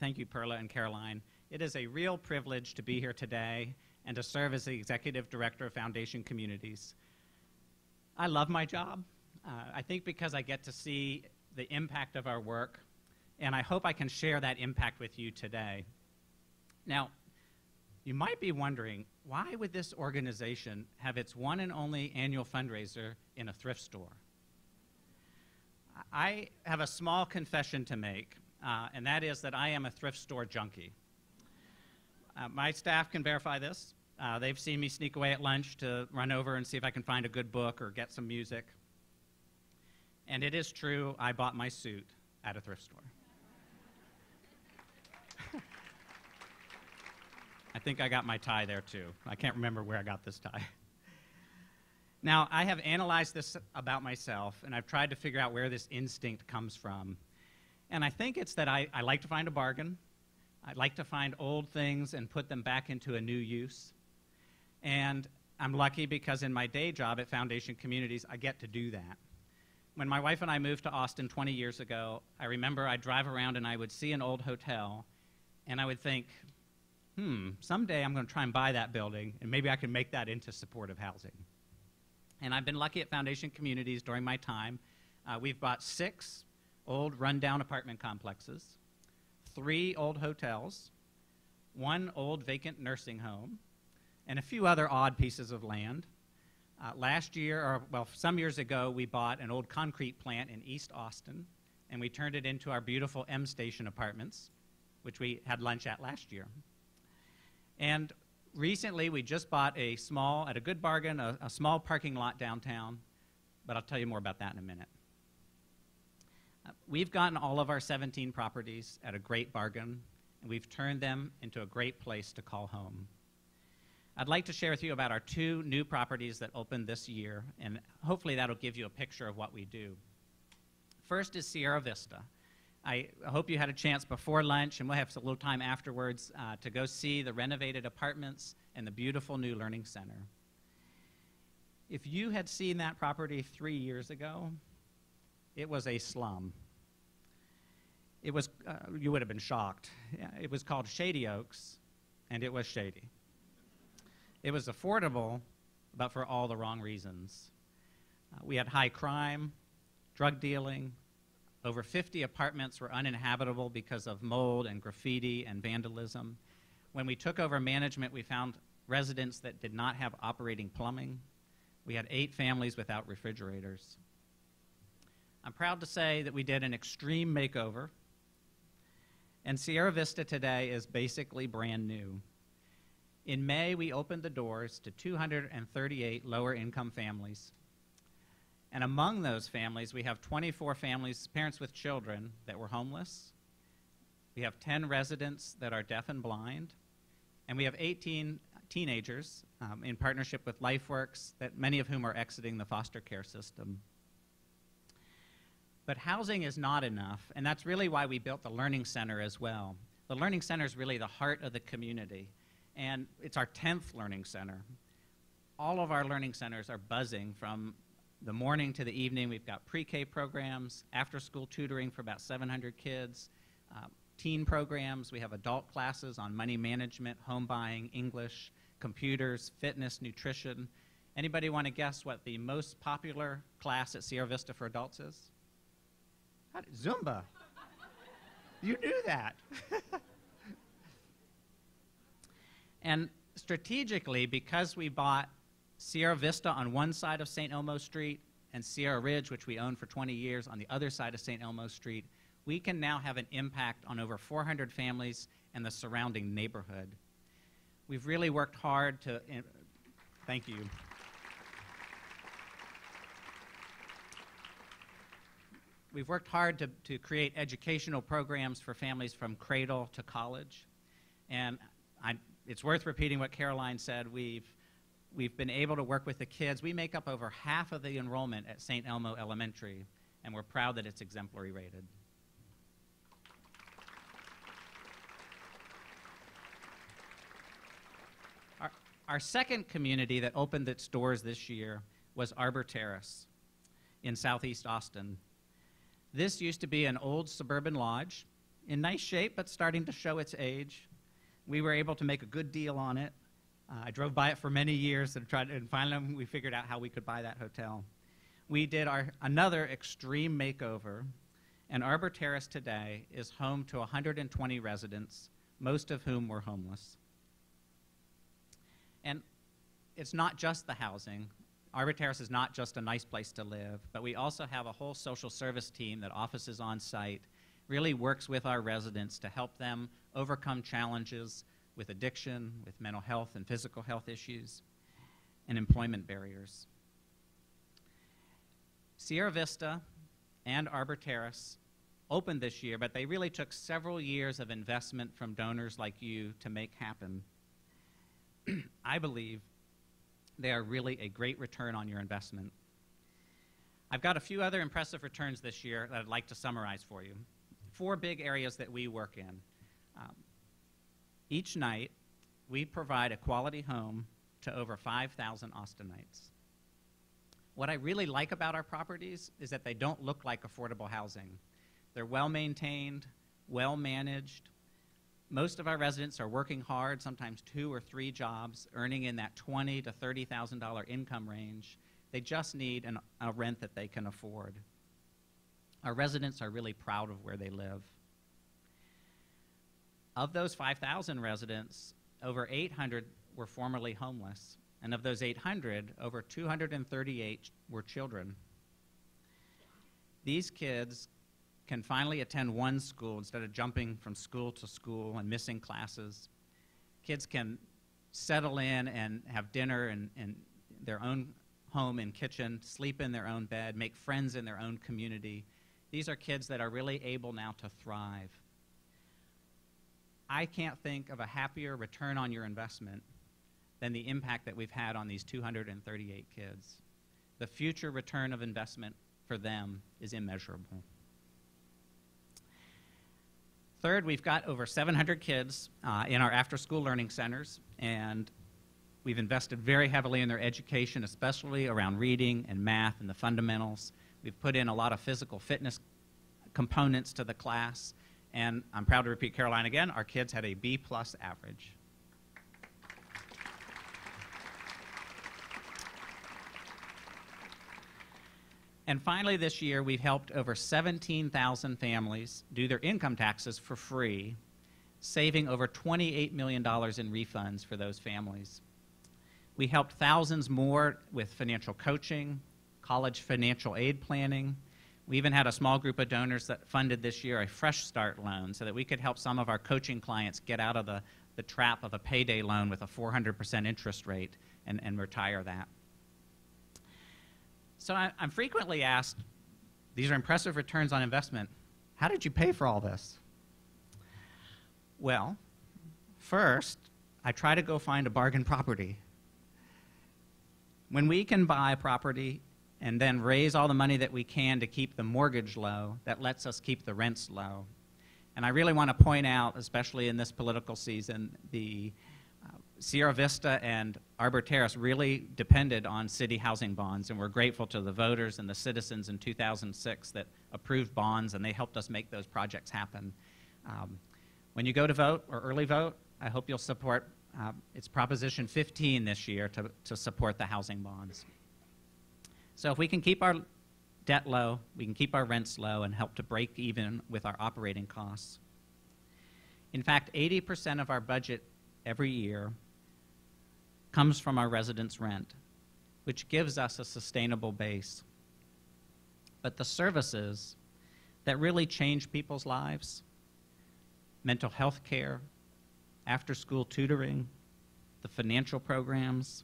Thank you, Perla and Caroline. It is a real privilege to be here today and to serve as the Executive Director of Foundation Communities. I love my job. I think because I get to see the impact of our work, and I hope I can share that impact with you today. Now, you might be wondering, why would this organization have its one and only annual fundraiser in a thrift store? I have a small confession to make, and that is that I am a thrift store junkie. My staff can verify this. They've seen me sneak away at lunch to run over and see if I can find a good book or get some music. And it is true, I bought my suit at a thrift store. I think I got my tie there too. I can't remember where I got this tie. Now, I have analyzed this about myself, and I've tried to figure out where this instinct comes from. And I think it's that I like to find a bargain. I like to find old things and put them back into a new use. And I'm lucky because in my day job at Foundation Communities, I get to do that. When my wife and I moved to Austin 20 years ago, I remember I'd drive around and I would see an old hotel, and I would think, someday I'm going to try and buy that building, and maybe I can make that into supportive housing. And I've been lucky at Foundation Communities during my time. We've bought 6 old rundown apartment complexes, 3 old hotels, 1 old vacant nursing home, and a few other odd pieces of land. Last year, or well, some years ago, we bought an old concrete plant in East Austin, and we turned it into our beautiful M Station apartments, which we had lunch at last year. And recently, we just bought a small, at a good bargain, a small parking lot downtown, but I'll tell you more about that in a minute. We've gotten all of our 17 properties at a great bargain, and we've turned them into a great place to call home. I'd like to share with you about our 2 new properties that opened this year, and hopefully that'll give you a picture of what we do. First is Sierra Vista. I hope you had a chance before lunch, and we'll have a little time afterwards to go see the renovated apartments and the beautiful new learning center. If you had seen that property 3 years ago, it was a slum. It was, you would have been shocked. It was called Shady Oaks, and it was shady. It was affordable, but for all the wrong reasons. We had high crime, drug dealing. Over 50 apartments were uninhabitable because of mold and graffiti and vandalism. When we took over management, we found residents that did not have operating plumbing. We had 8 families without refrigerators. I'm proud to say that we did an extreme makeover, and Sierra Vista today is basically brand new. In May, we opened the doors to 238 lower-income families. And among those families, we have 24 families, parents with children, that were homeless. We have 10 residents that are deaf and blind. And we have 18 teenagers in partnership with LifeWorks, that many of whom are exiting the foster care system. But housing is not enough, and that's really why we built the Learning Center as well. The Learning Center is really the heart of the community, and it's our 10th Learning Center. All of our Learning Centers are buzzing from the morning to the evening. We've got pre-K programs, after-school tutoring for about 700 kids, teen programs. We have adult classes on money management, home buying, English, computers, fitness, nutrition. Anybody want to guess what the most popular class at Sierra Vista for adults is? Zumba. You knew that. And strategically, because we bought Sierra Vista on one side of St. Elmo Street and Sierra Ridge, which we owned for 20 years, on the other side of St. Elmo Street, we can now have an impact on over 400 families and the surrounding neighborhood. We've really worked hard to, thank you. We've worked hard to create educational programs for families from cradle to college. And it's worth repeating what Caroline said. We've been able to work with the kids. We make up over half of the enrollment at St. Elmo Elementary, and we're proud that it's exemplary rated. Our second community that opened its doors this year was Arbor Terrace in Southeast Austin. This used to be an old suburban lodge. in nice shape, but starting to show its age. We were able to make a good deal on it. I drove by it for many years and finally we figured out how we could buy that hotel. We did another extreme makeover, and Arbor Terrace today is home to 120 residents, most of whom were homeless. And it's not just the housing. Arbor Terrace is not just a nice place to live, but we also have a whole social service team that offices on site, really works with our residents to help them overcome challenges with addiction, with mental health and physical health issues, and employment barriers. Sierra Vista and Arbor Terrace opened this year, but they really took several years of investment from donors like you to make happen. I believe they are really a great return on your investment. I've got a few other impressive returns this year that I'd like to summarize for you. 4 big areas that we work in. Each night, we provide a quality home to over 5,000 Austinites. What I really like about our properties is that they don't look like affordable housing. They're well-maintained, well-managed. Most of our residents are working hard, sometimes 2 or 3 jobs, earning in that $20,000 to $30,000 income range. They just need a rent that they can afford. Our residents are really proud of where they live. Of those 5,000 residents, over 800 were formerly homeless. And of those 800, over 238 were children. These kids can finally attend one school instead of jumping from school to school and missing classes. Kids can settle in and have dinner in their own home and kitchen, sleep in their own bed, make friends in their own community. These are kids that are really able now to thrive. I can't think of a happier return on your investment than the impact that we've had on these 238 kids. The future return of investment for them is immeasurable. Third, we've got over 700 kids in our after-school learning centers, and we've invested very heavily in their education, especially around reading and math and the fundamentals. We've put in a lot of physical fitness components to the class, and I'm proud to repeat, Caroline, again, our kids had a B+ average. And finally, this year, we've helped over 17,000 families do their income taxes for free, saving over $28 million in refunds for those families. We helped thousands more with financial coaching, college financial aid planning. We even had a small group of donors that funded this year a Fresh Start loan so that we could help some of our coaching clients get out of the trap of a payday loan with a 400% interest rate and retire that. So I'm frequently asked, these are impressive returns on investment. How did you pay for all this? Well, first, I try to go find a bargain property. When we can buy a property and then raise all the money that we can to keep the mortgage low, that lets us keep the rents low. And I really want to point out, especially in this political season, the Sierra Vista and Arbor Terrace really depended on city housing bonds, and we're grateful to the voters and the citizens in 2006 that approved bonds, and they helped us make those projects happen. When you go to vote or early vote, I hope you'll support, it's Proposition 15 this year to support the housing bonds. So if we can keep our debt low, we can keep our rents low and help to break even with our operating costs. In fact, 80% of our budget every year comes from our residents' rent, which gives us a sustainable base. But the services that really change people's lives, mental health care, after-school tutoring, the financial programs,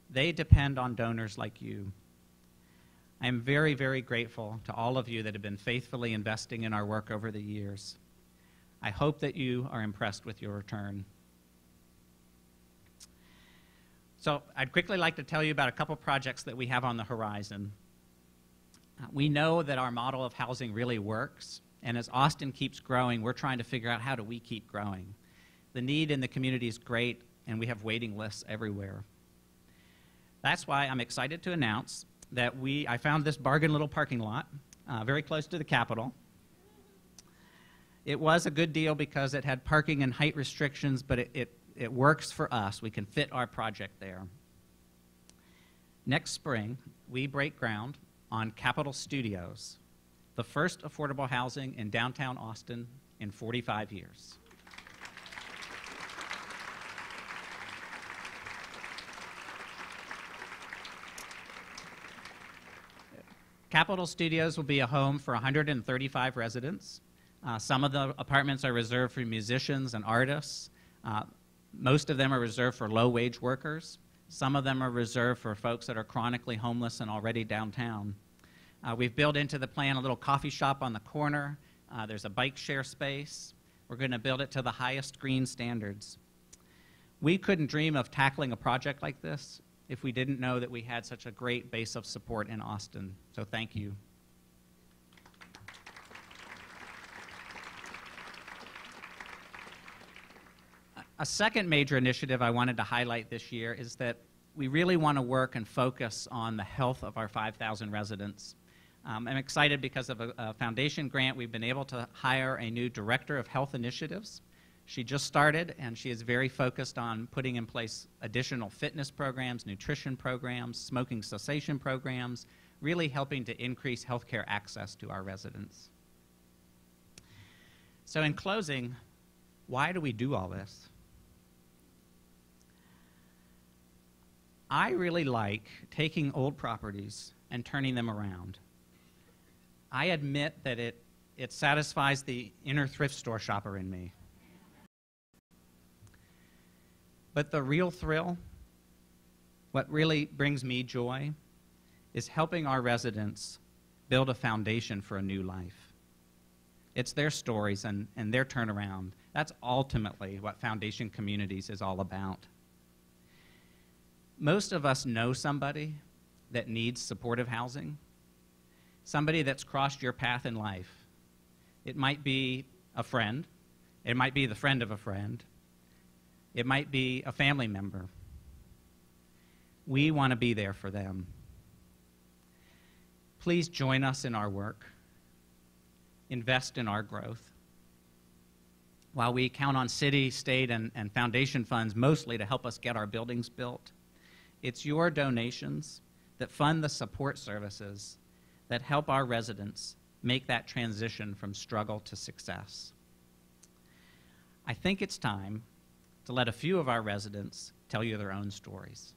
they depend on donors like you. I am very, very grateful to all of you that have been faithfully investing in our work over the years. I hope that you are impressed with your return. So I'd quickly like to tell you about a couple projects that we have on the horizon. We know that our model of housing really works, and as Austin keeps growing, we're trying to figure out how do we keep growing. The need in the community is great, and we have waiting lists everywhere. That's why I'm excited to announce that I found this bargain little parking lot very close to the Capitol. It was a good deal because it had parking and height restrictions, but it works for us. We can fit our project there. Next spring, we break ground on Capitol Studios, the first affordable housing in downtown Austin in 45 years. Capitol Studios will be a home for 135 residents. Some of the apartments are reserved for musicians and artists. Most of them are reserved for low-wage workers. Some of them are reserved for folks that are chronically homeless and already downtown. We've built into the plan a little coffee shop on the corner. There's a bike share space. We're going to build it to the highest green standards. We couldn't dream of tackling a project like this if we didn't know that we had such a great base of support in Austin. So thank you. A second major initiative I wanted to highlight this year is that we really want to work and focus on the health of our 5,000 residents. I'm excited because of a foundation grant. We've been able to hire a new director of health initiatives. She just started, and she is very focused on putting in place additional fitness programs, nutrition programs, smoking cessation programs, really helping to increase healthcare access to our residents. So in closing, why do we do all this? I really like taking old properties and turning them around. I admit that it satisfies the inner thrift store shopper in me. But the real thrill, what really brings me joy, is helping our residents build a foundation for a new life. It's their stories and their turnaround. That's ultimately what Foundation Communities is all about. Most of us know somebody that needs supportive housing, somebody that's crossed your path in life. It might be a friend. It might be the friend of a friend. It might be a family member. We want to be there for them. Please join us in our work. Invest in our growth. While we count on city, state, and foundation funds mostly to help us get our buildings built, it's your donations that fund the support services that help our residents make that transition from struggle to success. I think it's time to let a few of our residents tell you their own stories.